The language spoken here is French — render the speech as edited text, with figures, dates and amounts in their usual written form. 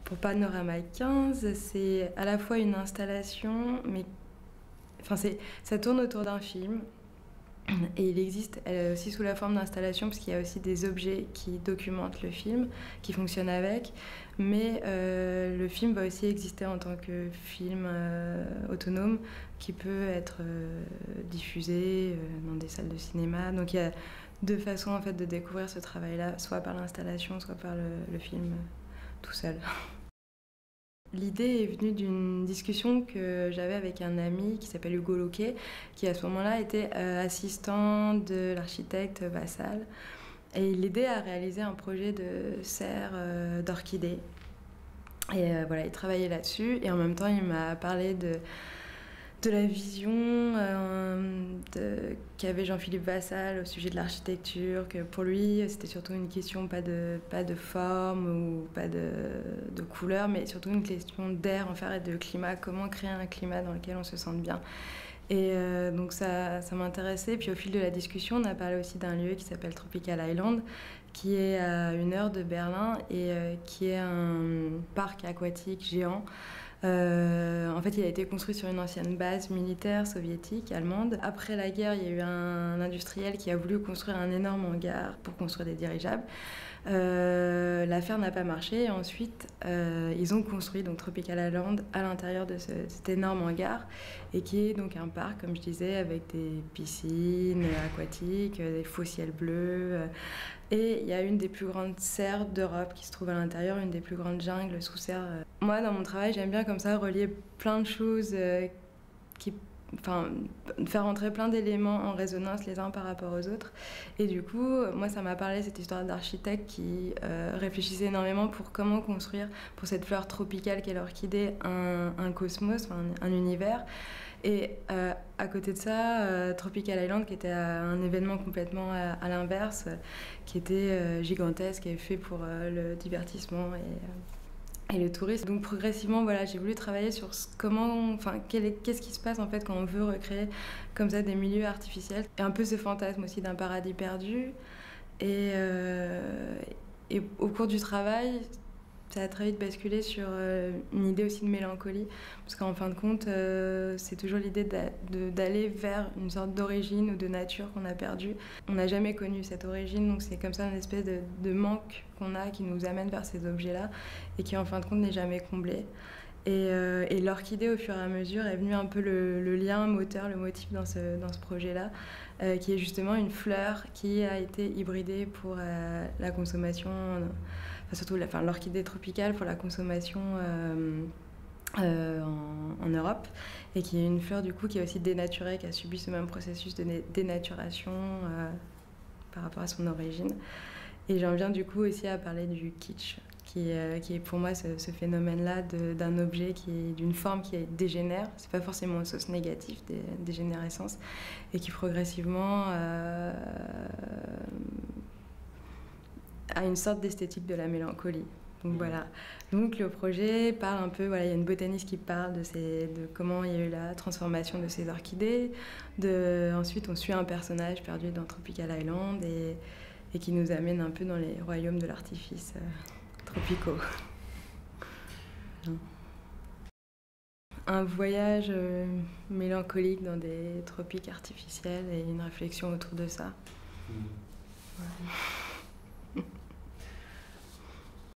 pour Panorama 15, c'est à la fois une installation, mais ça tourne autour d'un film. Et il existe aussi sous la forme d'installation, parce qu'il y a aussi des objets qui documentent le film, qui fonctionnent avec. Mais le film va aussi exister en tant que film autonome, qui peut être diffusé dans des salles de cinéma. Donc il y a deux façons en fait, de découvrir ce travail-là, soit par l'installation, soit par le film tout seul. L'idée est venue d'une discussion que j'avais avec un ami qui s'appelle Hugo Loquet, qui à ce moment-là était assistant de l'architecte Vassal. Et il l'aidait à réaliser un projet de serre d'orchidées. Et voilà, il travaillait là-dessus. Et en même temps, il m'a parlé de la vision qu'avait Jean-Philippe Vassal au sujet de l'architecture, que pour lui c'était surtout une question pas de forme ou pas de couleur, mais surtout une question d'air en fait, et de climat, comment créer un climat dans lequel on se sente bien. Et donc ça m'intéressait. Puis au fil de la discussion, on a parlé aussi d'un lieu qui s'appelle Tropical Island, qui est à 1 heure de Berlin et qui est un parc aquatique géant. En fait, il a été construit sur une ancienne base militaire soviétique, allemande. Après la guerre, il y a eu un industriel qui a voulu construire un énorme hangar pour construire des dirigeables. L'affaire n'a pas marché et ensuite ils ont construit donc Tropical Island à l'intérieur de cet énorme hangar et qui est donc un parc, comme je disais, avec des piscines aquatiques, des faux ciels bleus. Et il y a une des plus grandes serres d'Europe qui se trouve à l'intérieur, une des plus grandes jungles sous serre. Moi, dans mon travail, j'aime bien comme ça relier plein de choses faire entrer plein d'éléments en résonance les uns par rapport aux autres. Et du coup, moi, ça m'a parlé cette histoire d'architecte qui réfléchissait énormément pour comment construire, pour cette fleur tropicale qu'est l'orchidée, un cosmos, un univers. Et à côté de ça, Tropical Island, qui était un événement complètement à l'inverse, qui était gigantesque et fait pour le divertissement et le tourisme. Donc progressivement, voilà, j'ai voulu travailler sur qu'est-ce qui se passe en fait quand on veut recréer comme ça des milieux artificiels et un peu ce fantasme aussi d'un paradis perdu. Et au cours du travail, ça a très vite basculé sur une idée aussi de mélancolie, parce qu'en fin de compte, c'est toujours l'idée d'aller vers une sorte d'origine ou de nature qu'on a perdue. On n'a jamais connu cette origine, donc c'est comme ça une espèce de manque qu'on a qui nous amène vers ces objets-là et qui en fin de compte n'est jamais comblé. Et l'orchidée, au fur et à mesure, est venu un peu le lien moteur, le motif dans ce projet-là, qui est justement une fleur qui a été hybridée pour la consommation, surtout l'orchidée tropicale pour la consommation en Europe, et qui est une fleur du coup qui est aussi dénaturée, qui a subi ce même processus de dénaturation par rapport à son origine. Et j'en viens du coup aussi à parler du kitsch, qui est pour moi ce phénomène-là d'un objet d'une forme qui dégénère. C'est pas forcément au sens négatif, dégénérescence, et qui progressivement a une sorte d'esthétique de la mélancolie. Donc voilà. Donc le projet parle un peu, voilà, il y a une botaniste qui parle de comment il y a eu la transformation de ces orchidées. Ensuite, on suit un personnage perdu dans Tropical Island et qui nous amène un peu dans les royaumes de l'artifice tropicaux. Un voyage mélancolique dans des tropiques artificiels et une réflexion autour de ça. Ouais.